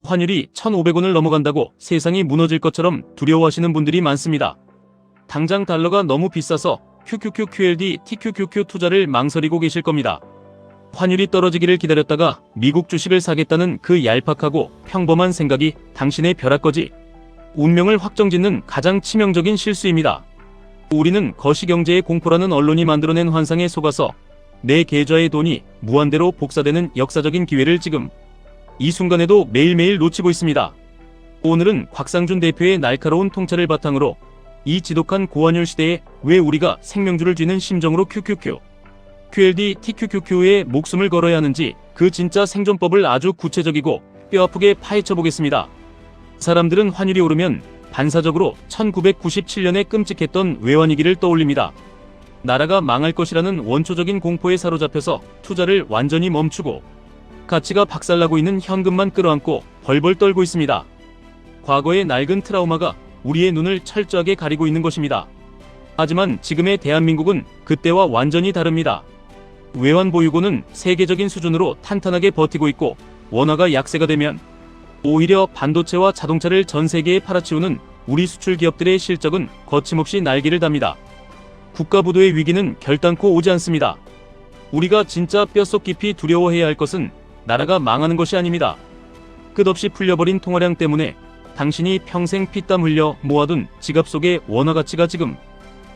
환율이 1,500원을 넘어간다고 세상이 무너질 것처럼 두려워하시는 분들이 많습니다. 당장 달러가 너무 비싸서 QQQ, TQQQ 투자를 망설이고 계실 겁니다. 환율이 떨어지기를 기다렸다가 미국 주식을 사겠다는 그 얄팍하고 평범한 생각이 당신의 벼락거지, 운명을 확정짓는 가장 치명적인 실수입니다. 우리는 거시경제의 공포라는 언론이 만들어낸 환상에 속아서 내 계좌의 돈이 무한대로 복사되는 역사적인 기회를 지금 이 순간에도 매일매일 놓치고 있습니다. 오늘은 곽상준 대표의 날카로운 통찰을 바탕으로 이 지독한 고환율 시대에 왜 우리가 생명줄을 쥐는 심정으로 QQQ, QLD, TQQQ에 목숨을 걸어야 하는지 그 진짜 생존법을 아주 구체적이고 뼈아프게 파헤쳐 보겠습니다. 사람들은 환율이 오르면 반사적으로 1997년에 끔찍했던 외환위기를 떠올립니다. 나라가 망할 것이라는 원초적인 공포에 사로잡혀서 투자를 완전히 멈추고 가치가 박살나고 있는 현금만 끌어안고 벌벌 떨고 있습니다. 과거의 낡은 트라우마가 우리의 눈을 철저하게 가리고 있는 것입니다. 하지만 지금의 대한민국은 그때와 완전히 다릅니다. 외환 보유고는 세계적인 수준으로 탄탄하게 버티고 있고 원화가 약세가 되면 오히려 반도체와 자동차를 전 세계에 팔아치우는 우리 수출 기업들의 실적은 거침없이 날개를 답니다. 국가부도의 위기는 결단코 오지 않습니다. 우리가 진짜 뼛속 깊이 두려워해야 할 것은 나라가 망하는 것이 아닙니다. 끝없이 풀려버린 통화량 때문에 당신이 평생 피땀 흘려 모아둔 지갑 속의 원화 가치가 지금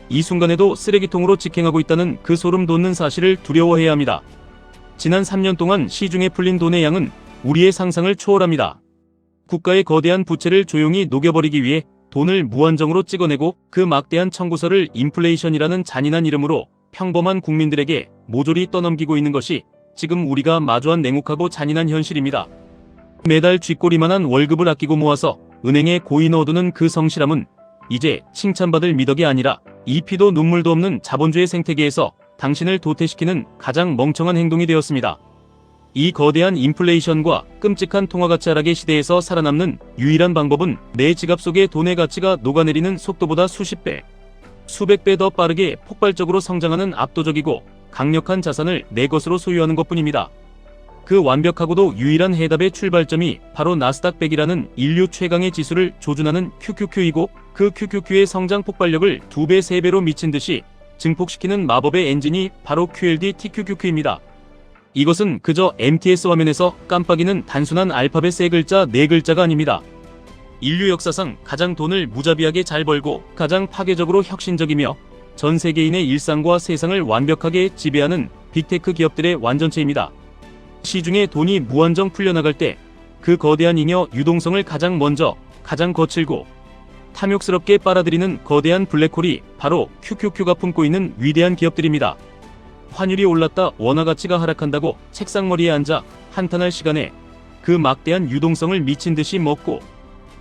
이 순간에도 쓰레기통으로 직행하고 있다는 그 소름 돋는 사실을 두려워해야 합니다. 지난 3년 동안 시중에 풀린 돈의 양은 우리의 상상을 초월합니다. 국가의 거대한 부채를 조용히 녹여버리기 위해 돈을 무한정으로 찍어내고 그 막대한 청구서를 인플레이션이라는 잔인한 이름으로 평범한 국민들에게 모조리 떠넘기고 있는 것이 지금 우리가 마주한 냉혹하고 잔인한 현실입니다. 매달 쥐꼬리만한 월급을 아끼고 모아서 은행에 고이 넣어두는 그 성실함은 이제 칭찬받을 미덕이 아니라 이 피도 눈물도 없는 자본주의 생태계에서 당신을 도태시키는 가장 멍청한 행동이 되었습니다. 이 거대한 인플레이션과 끔찍한 통화가치 하락의 시대에서 살아남는 유일한 방법은 내 지갑 속의 돈의 가치가 녹아내리는 속도보다 수십 배, 수백 배 더 빠르게 폭발적으로 성장하는 압도적이고 강력한 자산을 내 것으로 소유하는 것뿐입니다. 그 완벽하고도 유일한 해답의 출발점이 바로 나스닥 100이라는 인류 최강의 지수를 조준하는 QQQ이고 그 QQQ의 성장 폭발력을 2배, 3배로 미친 듯이 증폭시키는 마법의 엔진이 바로 QLD, TQQQ입니다. 이것은 그저 MTS 화면에서 깜빡이는 단순한 알파벳 세 글자, 네 글자가 아닙니다. 인류 역사상 가장 돈을 무자비하게 잘 벌고 가장 파괴적으로 혁신적이며 전 세계인의 일상과 세상을 완벽하게 지배하는 빅테크 기업들의 완전체입니다. 시중에 돈이 무한정 풀려나갈 때 그 거대한 잉여 유동성을 가장 먼저, 가장 거칠고 탐욕스럽게 빨아들이는 거대한 블랙홀이 바로 QQQ가 품고 있는 위대한 기업들입니다. 환율이 올랐다 원화 가치가 하락한다고 책상머리에 앉아 한탄할 시간에 그 막대한 유동성을 미친 듯이 먹고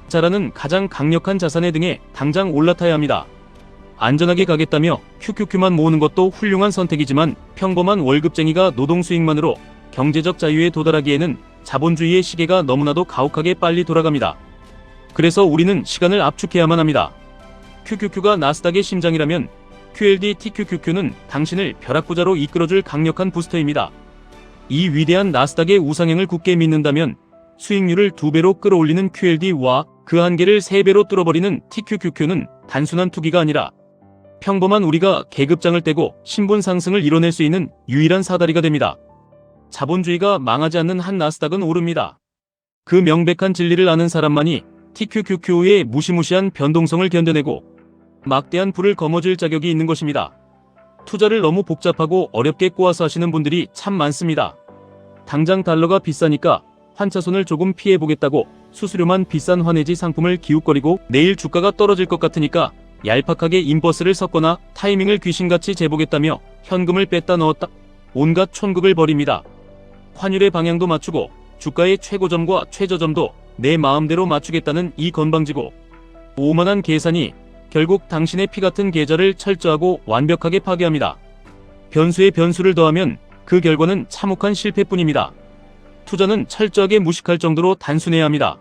자라는 가장 강력한 자산의 등에 당장 올라타야 합니다. 안전하게 가겠다며 QQQ만 모으는 것도 훌륭한 선택이지만 평범한 월급쟁이가 노동 수익만으로 경제적 자유에 도달하기에는 자본주의의 시계가 너무나도 가혹하게 빨리 돌아갑니다. 그래서 우리는 시간을 압축해야만 합니다. QQQ가 나스닥의 심장이라면 QLD, TQQQ는 당신을 벼락부자로 이끌어줄 강력한 부스터입니다. 이 위대한 나스닥의 우상향을 굳게 믿는다면 수익률을 2배로 끌어올리는 QLD와 그 한계를 3배로 뚫어버리는 TQQQ는 단순한 투기가 아니라 평범한 우리가 계급장을 떼고 신분 상승을 이뤄낼 수 있는 유일한 사다리가 됩니다. 자본주의가 망하지 않는 한 나스닥은 오릅니다. 그 명백한 진리를 아는 사람만이 TQQQ의 무시무시한 변동성을 견뎌내고 막대한 불을 거머쥘 자격이 있는 것입니다. 투자를 너무 복잡하고 어렵게 꼬아서 하시는 분들이 참 많습니다. 당장 달러가 비싸니까 환차손을 조금 피해보겠다고 수수료만 비싼 환해지 상품을 기웃거리고 내일 주가가 떨어질 것 같으니까 얄팍하게 인버스를 섞거나 타이밍을 귀신같이 재보겠다며 현금을 뺐다 넣었다 온갖 촌극을 벌입니다. 환율의 방향도 맞추고 주가의 최고점과 최저점도 내 마음대로 맞추겠다는 이 건방지고 오만한 계산이 결국 당신의 피같은 계좌를 철저하고 완벽하게 파괴합니다. 변수에 변수를 더하면 그 결과는 참혹한 실패뿐입니다. 투자는 철저하게 무식할 정도로 단순해야 합니다.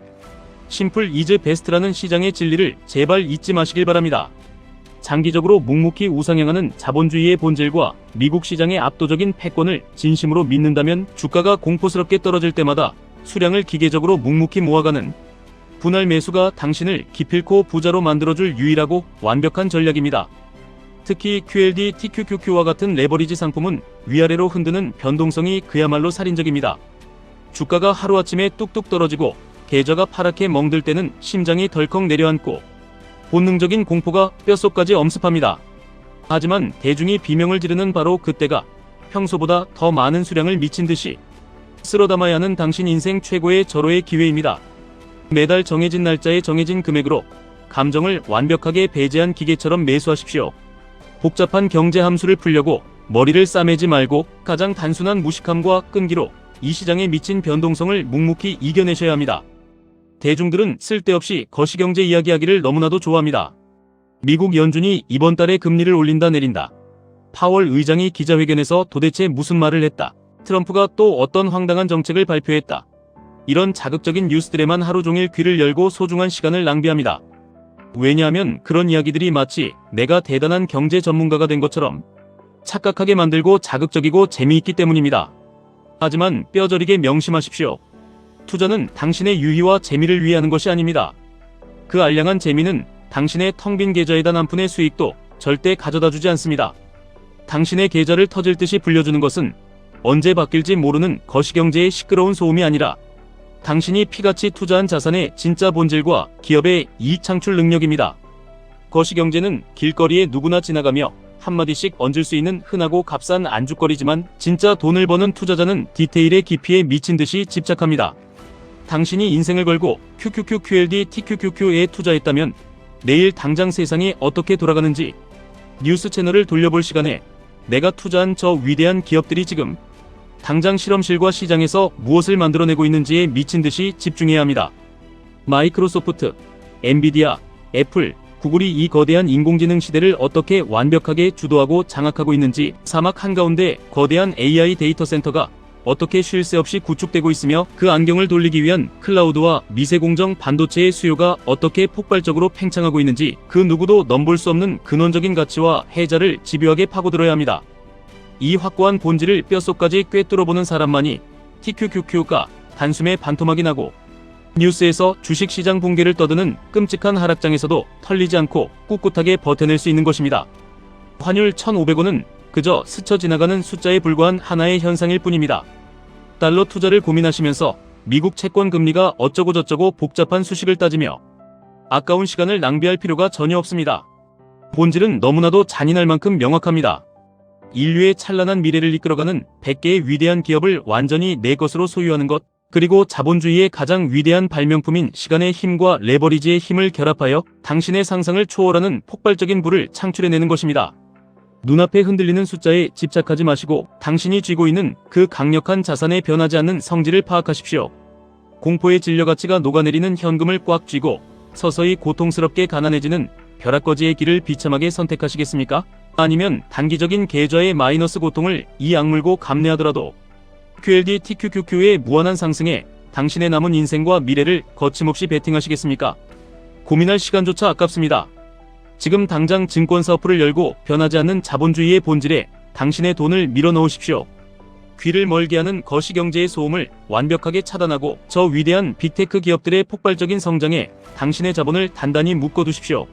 심플 이즈 베스트라는 시장의 진리를 제발 잊지 마시길 바랍니다. 장기적으로 묵묵히 우상향하는 자본주의의 본질과 미국 시장의 압도적인 패권을 진심으로 믿는다면 주가가 공포스럽게 떨어질 때마다 수량을 기계적으로 묵묵히 모아가는 분할 매수가 당신을 기필코 부자로 만들어줄 유일하고 완벽한 전략입니다. 특히 QLD, TQQQ와 같은 레버리지 상품은 위아래로 흔드는 변동성이 그야말로 살인적입니다. 주가가 하루아침에 뚝뚝 떨어지고 계좌가 파랗게 멍들 때는 심장이 덜컥 내려앉고 본능적인 공포가 뼛속까지 엄습합니다. 하지만 대중이 비명을 지르는 바로 그때가 평소보다 더 많은 수량을 미친 듯이 쓸어 담아야 하는 당신 인생 최고의 절호의 기회입니다. 매달 정해진 날짜에 정해진 금액으로 감정을 완벽하게 배제한 기계처럼 매수하십시오. 복잡한 경제 함수를 풀려고 머리를 싸매지 말고 가장 단순한 무식함과 끈기로 이 시장에 미친 변동성을 묵묵히 이겨내셔야 합니다. 대중들은 쓸데없이 거시경제 이야기하기를 너무나도 좋아합니다. 미국 연준이 이번 달에 금리를 올린다 내린다. 파월 의장이 기자회견에서 도대체 무슨 말을 했다. 트럼프가 또 어떤 황당한 정책을 발표했다. 이런 자극적인 뉴스들에만 하루 종일 귀를 열고 소중한 시간을 낭비합니다. 왜냐하면 그런 이야기들이 마치 내가 대단한 경제 전문가가 된 것처럼 착각하게 만들고 자극적이고 재미있기 때문입니다. 하지만 뼈저리게 명심하십시오. 투자는 당신의 유희와 재미를 위해 하는 것이 아닙니다. 그 알량한 재미는 당신의 텅 빈 계좌에다 한 푼의 수익도 절대 가져다주지 않습니다. 당신의 계좌를 터질 듯이 불려주는 것은 언제 바뀔지 모르는 거시경제의 시끄러운 소음이 아니라 당신이 피같이 투자한 자산의 진짜 본질과 기업의 이익 창출 능력입니다. 거시경제는 길거리에 누구나 지나가며 한마디씩 얹을 수 있는 흔하고 값싼 안주거리지만 진짜 돈을 버는 투자자는 디테일의 깊이에 미친 듯이 집착합니다. 당신이 인생을 걸고 QQQQLD TQQQ에 투자했다면 내일 당장 세상이 어떻게 돌아가는지 뉴스 채널을 돌려볼 시간에 내가 투자한 저 위대한 기업들이 지금 당장 실험실과 시장에서 무엇을 만들어내고 있는지에 미친 듯이 집중해야 합니다. 마이크로소프트, 엔비디아, 애플, 구글이 이 거대한 인공지능 시대를 어떻게 완벽하게 주도하고 장악하고 있는지, 사막 한가운데 거대한 AI 데이터 센터가 어떻게 쉴 새 없이 구축되고 있으며 그 안경을 돌리기 위한 클라우드와 미세공정 반도체의 수요가 어떻게 폭발적으로 팽창하고 있는지 그 누구도 넘볼 수 없는 근원적인 가치와 해자를 집요하게 파고들어야 합니다. 이 확고한 본질을 뼛속까지 꿰뚫어보는 사람만이 TQQQ가 단숨에 반토막이 나고 뉴스에서 주식시장 붕괴를 떠드는 끔찍한 하락장에서도 털리지 않고 꿋꿋하게 버텨낼 수 있는 것입니다. 환율 1,500원은 그저 스쳐 지나가는 숫자에 불과한 하나의 현상일 뿐입니다. 달러 투자를 고민하시면서 미국 채권 금리가 어쩌고 저쩌고 복잡한 수식을 따지며 아까운 시간을 낭비할 필요가 전혀 없습니다. 본질은 너무나도 잔인할 만큼 명확합니다. 인류의 찬란한 미래를 이끌어가는 100개의 위대한 기업을 완전히 내 것으로 소유하는 것, 그리고 자본주의의 가장 위대한 발명품인 시간의 힘과 레버리지의 힘을 결합하여 당신의 상상을 초월하는 폭발적인 부를 창출해내는 것입니다. 눈앞에 흔들리는 숫자에 집착하지 마시고 당신이 쥐고 있는 그 강력한 자산에 변하지 않는 성질을 파악하십시오. 공포의 진려가치가 녹아내리는 현금을 꽉 쥐고 서서히 고통스럽게 가난해지는 벼락거지의 길을 비참하게 선택하시겠습니까? 아니면 단기적인 계좌의 마이너스 고통을 이 악물고 감내하더라도 QLD TQQQ의 무한한 상승에 당신의 남은 인생과 미래를 거침없이 베팅하시겠습니까? 고민할 시간조차 아깝습니다. 지금 당장 증권사 어플을 열고 변하지 않는 자본주의의 본질에 당신의 돈을 밀어넣으십시오. 귀를 멀게 하는 거시경제의 소음을 완벽하게 차단하고 저 위대한 빅테크 기업들의 폭발적인 성장에 당신의 자본을 단단히 묶어두십시오.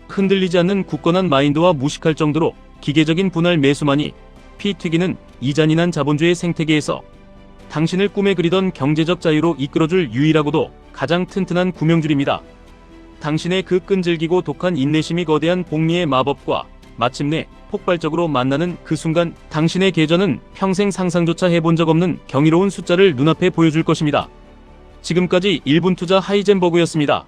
흔들리지 않는 굳건한 마인드와 무식할 정도로 기계적인 분할 매수만이 피 튀기는 이 잔인한 자본주의 생태계에서 당신을 꿈에 그리던 경제적 자유로 이끌어줄 유일하고도 가장 튼튼한 구명줄입니다. 당신의 그 끈질기고 독한 인내심이 거대한 복리의 마법과 마침내 폭발적으로 만나는 그 순간 당신의 계좌는 평생 상상조차 해본 적 없는 경이로운 숫자를 눈앞에 보여줄 것입니다. 지금까지 1분 투자 하이젠버그였습니다.